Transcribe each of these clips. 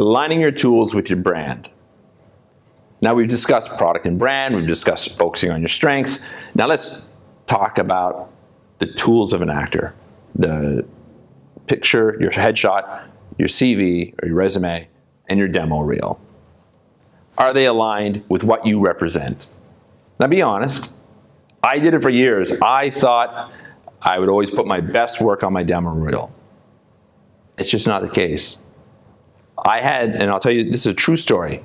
Aligning your tools with your brand. Now we've discussed product and brand, we've discussed focusing on your strengths. Now let's talk about the tools of an actor. The picture, your headshot, your CV or your resume, and your demo reel. Are they aligned with what you represent? Now be honest, I did it for years. I thought I would always put my best work on my demo reel. It's just not the case. And I'll tell you, this is a true story.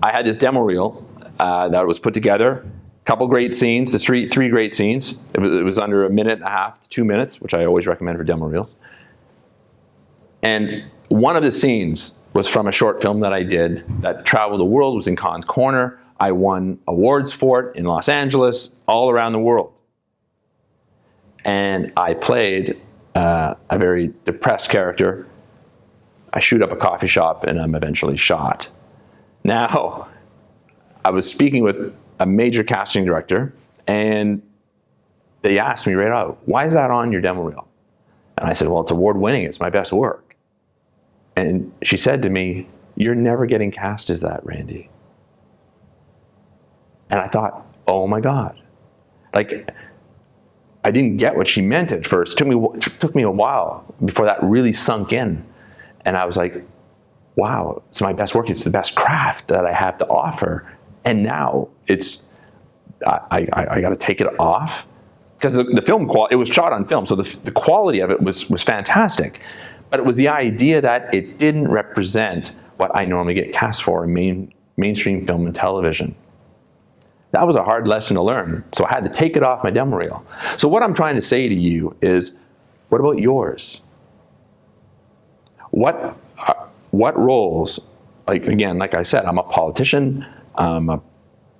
I had this demo reel that was put together, a couple great scenes, three great scenes. It was under 1.5 minutes to 2 minutes, which I always recommend for demo reels. And one of the scenes was from a short film that I did that traveled the world, was in Cannes Corner. I won awards for it in Los Angeles, all around the world. And I played a very depressed character. I shoot up a coffee shop and I'm eventually shot. Now, I was speaking with a major casting director and they asked me right out, why is that on your demo reel? And I said, well, it's award-winning, it's my best work. And she said to me, you're never getting cast as that, Randy. And I thought, oh my God. Like, I didn't get what she meant at first. It took me a while before that really sunk in. And I was like, wow, it's my best work. It's the best craft that I have to offer. And now I got to take it off. Because the film quality, it was shot on film, so the quality of it was fantastic. But it was the idea that it didn't represent what I normally get cast for in mainstream film and television. That was a hard lesson to learn, so I had to take it off my demo reel. So what I'm trying to say to you is, what about yours? What roles, like I said, I'm a politician, I'm a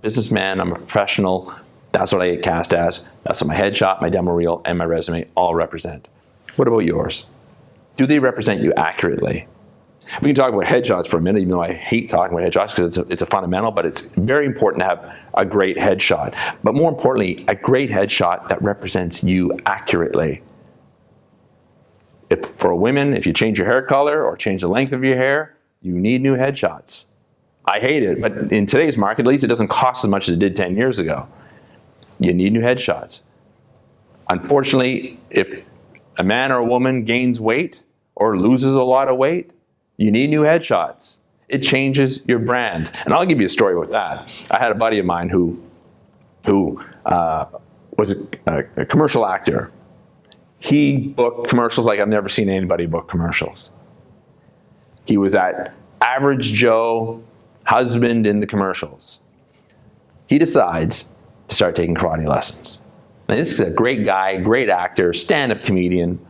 businessman, I'm a professional, that's what I get cast as, that's what my headshot, my demo reel, and my resume all represent. What about yours? Do they represent you accurately? We can talk about headshots for a minute, even though I hate talking about headshots because it's a fundamental, but it's very important to have a great headshot. But more importantly, a great headshot that represents you accurately. For women, if you change your hair color or change the length of your hair, you need new headshots. I hate it, but in today's market, at least it doesn't cost as much as it did 10 years ago. You need new headshots. Unfortunately, if a man or a woman gains weight or loses a lot of weight, you need new headshots. It changes your brand. And I'll give you a story with that. I had a buddy of mine who was a commercial actor. He booked commercials like I've never seen anybody book commercials. He was that average Joe husband in the commercials. He decides to start taking karate lessons. Now, this is a great guy, great actor, stand-up comedian,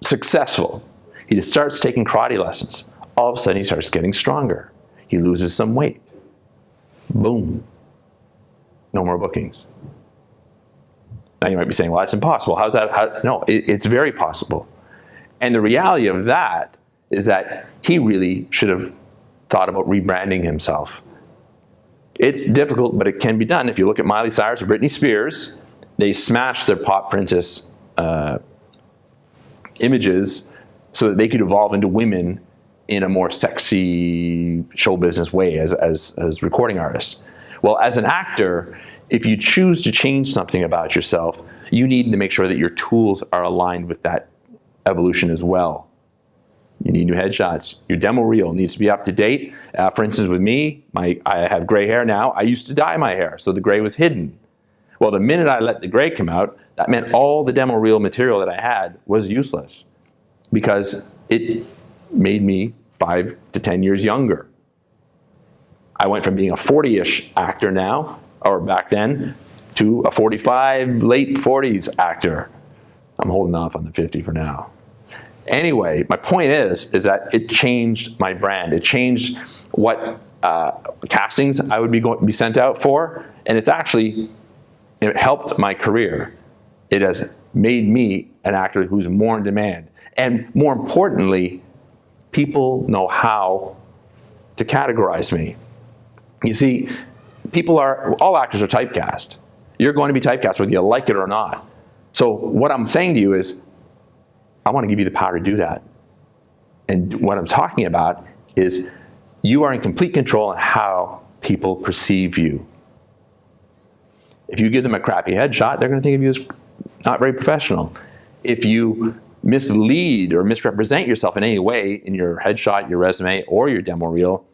successful. He just starts taking karate lessons. All of a sudden, he starts getting stronger. He loses some weight. Boom. No more bookings. Now, you might be saying, well, that's impossible. How's that? No, it's very possible. And the reality of that is that he really should have thought about rebranding himself. It's difficult, but it can be done. If you look at Miley Cyrus or Britney Spears, they smashed their pop princess images so that they could evolve into women in a more sexy show business way as recording artists. Well, as an actor, if you choose to change something about yourself, you need to make sure that your tools are aligned with that evolution as well. You need new headshots. Your demo reel needs to be up to date. For instance, with me, I have gray hair now. I used to dye my hair, so the gray was hidden. Well, the minute I let the gray come out, that meant all the demo reel material that I had was useless because it made me 5 to 10 years younger. I went from being a 40-ish actor now, or back then, to a 45, late 40s actor. I'm holding off on the 50 for now. Anyway, my point is that it changed my brand. It changed what castings I would be sent out for, and it helped my career. It has made me an actor who's more in demand. And more importantly, people know how to categorize me. You see, all actors are typecast. You're going to be typecast whether you like it or not. So what I'm saying to you is, I want to give you the power to do that. And what I'm talking about is you are in complete control of how people perceive you. If you give them a crappy headshot, they're going to think of you as not very professional. If you mislead or misrepresent yourself in any way in your headshot, your resume, or your demo reel,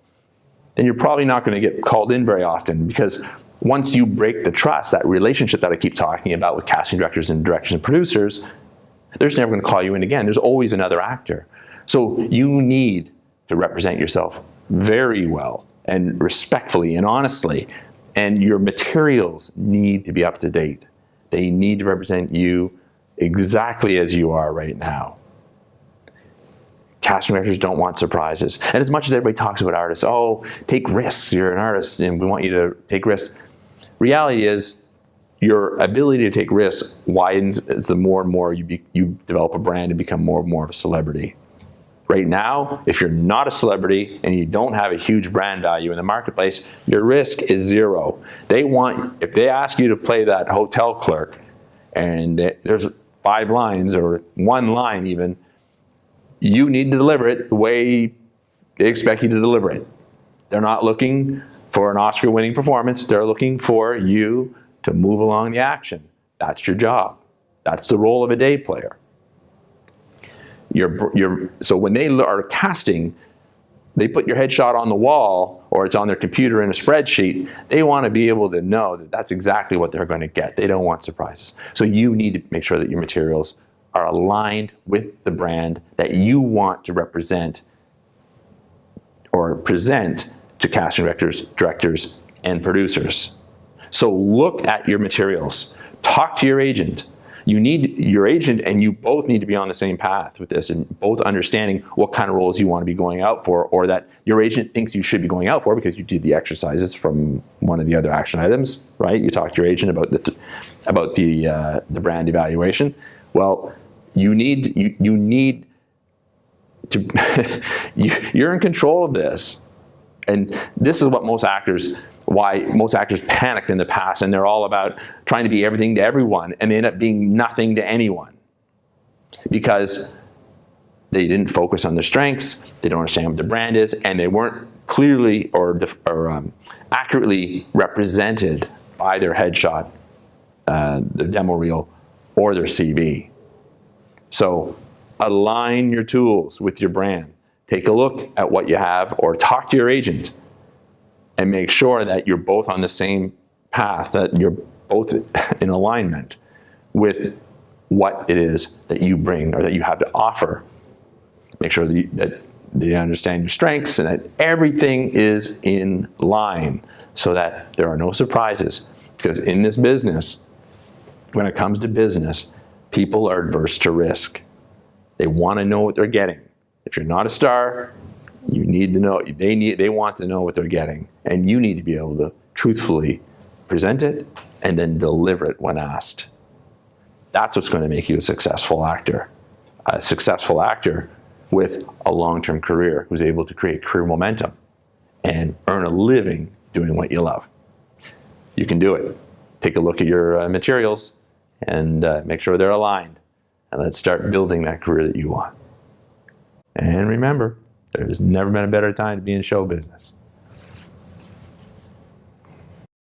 then you're probably not going to get called in very often, because once you break the trust, that relationship that I keep talking about with casting directors and directors and producers, they're just never going to call you in again. There's always another actor. So you need to represent yourself very well and respectfully and honestly, and your materials need to be up to date. They need to represent you exactly as you are right now. Casting directors don't want surprises. And as much as everybody talks about artists, oh, take risks, you're an artist and we want you to take risks. Reality is your ability to take risks widens as the more and more you develop a brand and become more and more of a celebrity. Right now, if you're not a celebrity and you don't have a huge brand value in the marketplace, your risk is zero. If they ask you to play that hotel clerk and there's 5 lines or 1 line even, you need to deliver it the way they expect you to deliver it. They're not looking for an Oscar-winning performance. They're looking for you to move along the action. That's your job. That's the role of a day player. So when they are casting, they put your headshot on the wall or it's on their computer in a spreadsheet. They want to be able to know that that's exactly what they're going to get. They don't want surprises. So you need to make sure that your materials are aligned with the brand that you want to represent or present to casting directors, and producers. So look at your materials. Talk to your agent. Your agent and you both need to be on the same path with this and both understanding what kind of roles you want to be going out for, or that your agent thinks you should be going out for because you did the exercises from one of the other action items, right? You talked to your agent about the brand evaluation. Well, you need to you're in control of this. And this is what why most actors panicked in the past, and they're all about trying to be everything to everyone, and they end up being nothing to anyone because they didn't focus on their strengths, they don't understand what the brand is, and they weren't clearly or accurately represented by their headshot, their demo reel, or their CV. So align your tools with your brand. Take a look at what you have or talk to your agent and make sure that you're both on the same path, that you're both in alignment with what it is that you bring or that you have to offer. Make sure that they understand your strengths and that everything is in line so that there are no surprises. Because in this business, when it comes to business, people are adverse to risk. They want to know what they're getting. If you're not a star, you need to know, they want to know what they're getting, and you need to be able to truthfully present it and then deliver it when asked. That's what's going to make you a successful actor. A successful actor with a long-term career who's able to create career momentum and earn a living doing what you love. You can do it. Take a look at your materials and make sure they're aligned, and let's start building that career that you want. And remember, there's never been a better time to be in show business.